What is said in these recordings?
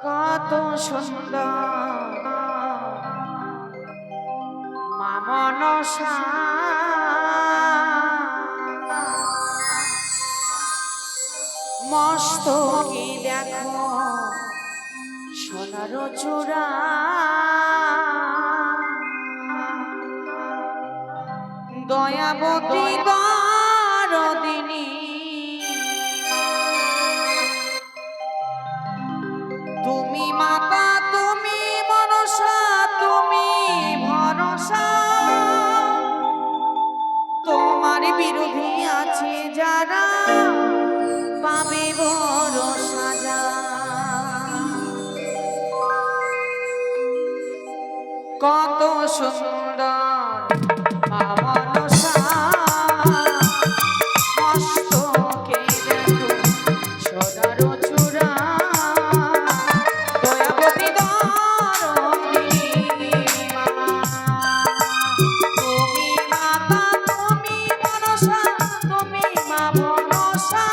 কত সুন্দর মা মনসা মস্তকে দেখো সোনার চূড়া দয়াবতী দরদিনী তুমি মাতা তুমি মনসা তুমি ভরসা তোমার বিরোধী আছে যারা পাবে বড় সাজা কত সুন্দর মা মনসা মস্তকে দেখো সোনার চূড়া দয়াবতী দরদিনী মা তুমি মাতা তুমি মনসা তুমি মা মনসা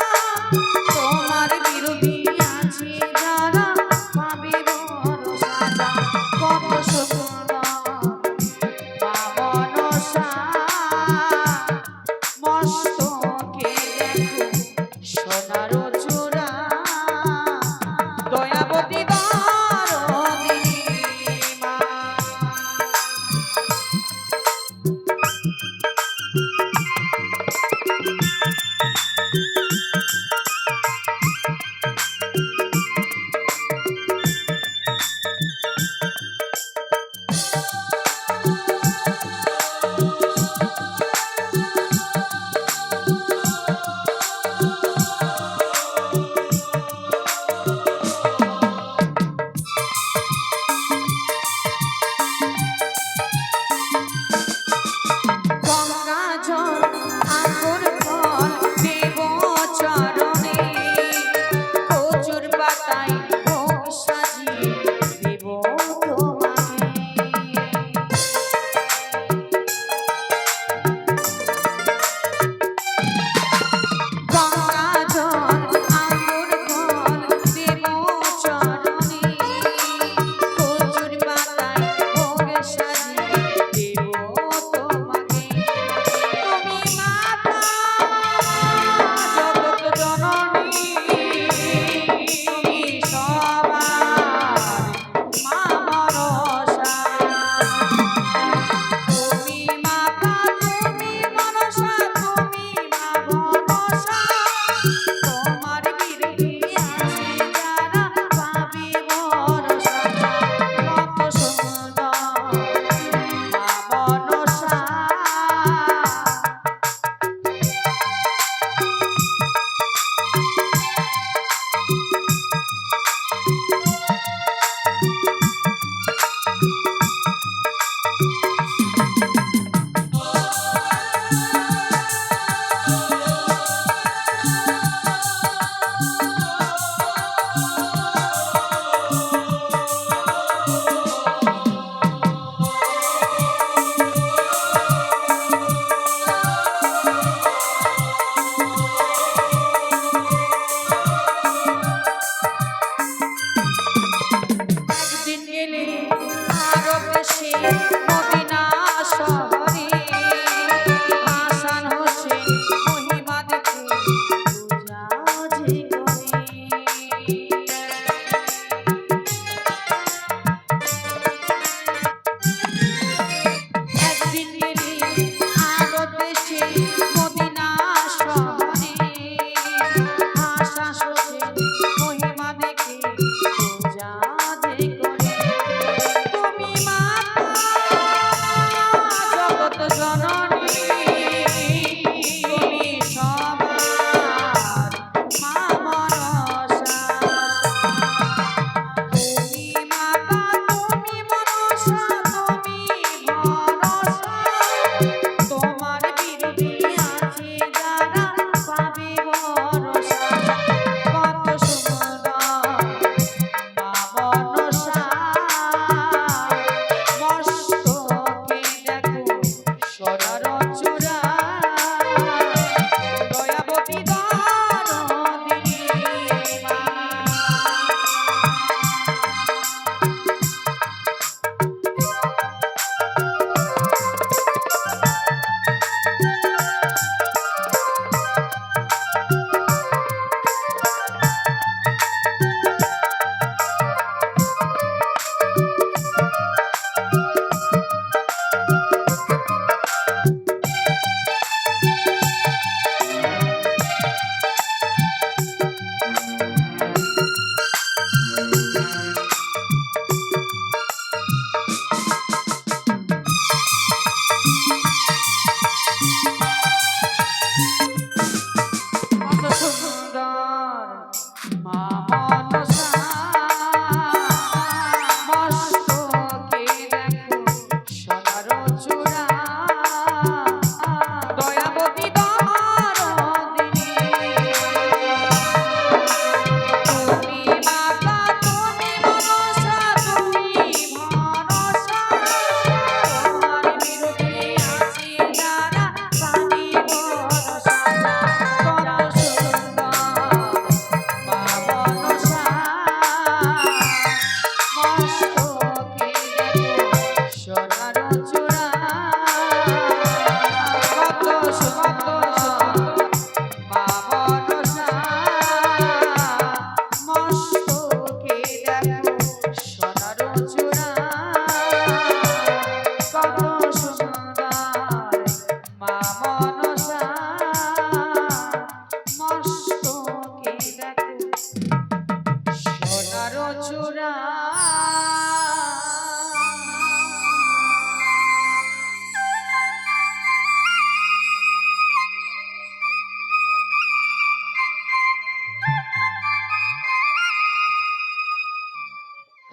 তোমার বিরোধী আছে যারা পাবে বড় সাজা কত সুন্দর মা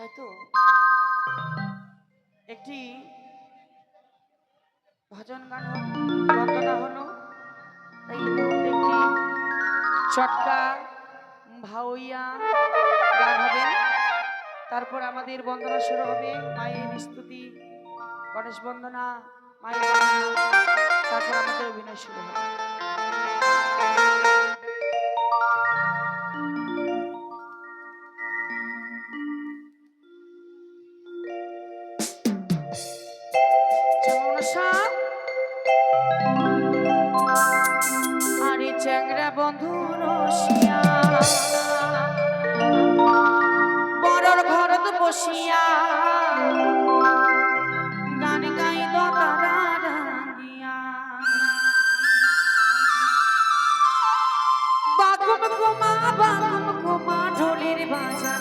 তাই তো একটি ভজন গান বন্দনা হলো, তাই এই মুহূর্তে একটি চটকা ভাওইয়া গান হবে, তারপর আমাদের বন্দনা শুরু হবে, মায়ের স্তুতি, গণেশ বন্দনা, মায়ের বন্দনা, তারপর আমাদের অভিনয় শুরু হবে। আরে চ্যাংরা বন্ধু রসিয়া বড়র ঘরত বসিয়া গান গাইল তারা রাঙিয়া বাকুম কুমা ঢোলের বাজা